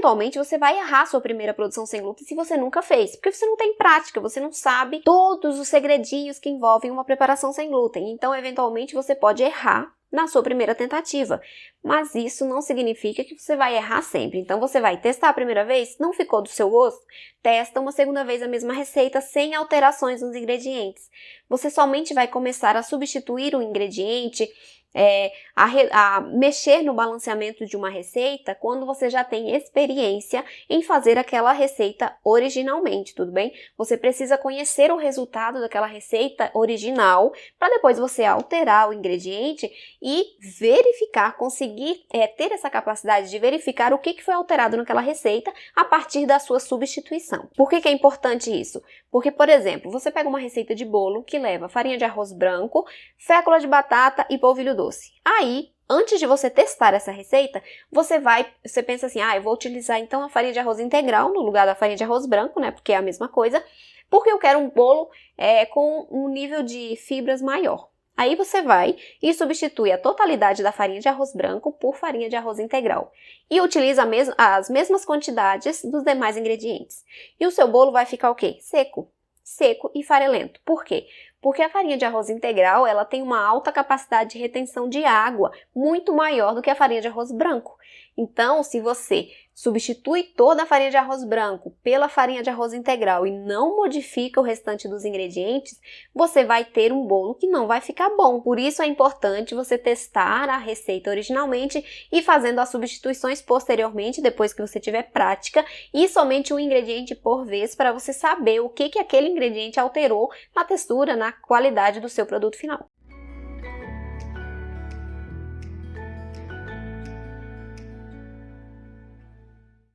eventualmente você vai errar sua primeira produção sem glúten se você nunca fez, porque você não tem prática, você não sabe todos os segredinhos que envolvem uma preparação sem glúten. Então, eventualmente, você pode errar na sua primeira tentativa, mas isso não significa que você vai errar sempre. Então, você vai testar a primeira vez, não ficou do seu gosto? Testa uma segunda vez a mesma receita sem alterações nos ingredientes. Você somente vai começar a substituir o ingrediente, a mexer no balanceamento de uma receita quando você já tem experiência em fazer aquela receita originalmente, tudo bem? Você precisa conhecer o resultado daquela receita original para depois você alterar o ingrediente e verificar, conseguir ter essa capacidade de verificar o que foi alterado naquela receita a partir da sua substituição. Por que é importante isso? Porque, por exemplo, você pega uma receita de bolo que leva farinha de arroz branco, fécula de batata e polvilho doce. Aí, antes de você testar essa receita, você pensa assim, eu vou utilizar então a farinha de arroz integral no lugar da farinha de arroz branco, né, porque é a mesma coisa, porque eu quero um bolo com um nível de fibras maior. Aí você vai e substitui a totalidade da farinha de arroz branco por farinha de arroz integral e utiliza as mesmas quantidades dos demais ingredientes. E o seu bolo vai ficar o quê? Seco e farelento. Por quê? Porque a farinha de arroz integral, ela tem uma alta capacidade de retenção de água, muito maior do que a farinha de arroz branco. Então, se você substitui toda a farinha de arroz branco pela farinha de arroz integral e não modifica o restante dos ingredientes, você vai ter um bolo que não vai ficar bom. Por isso é importante você testar a receita originalmente e fazendo as substituições posteriormente, depois que você tiver prática, e somente um ingrediente por vez para você saber o que aquele ingrediente alterou na textura, na qualidade do seu produto final.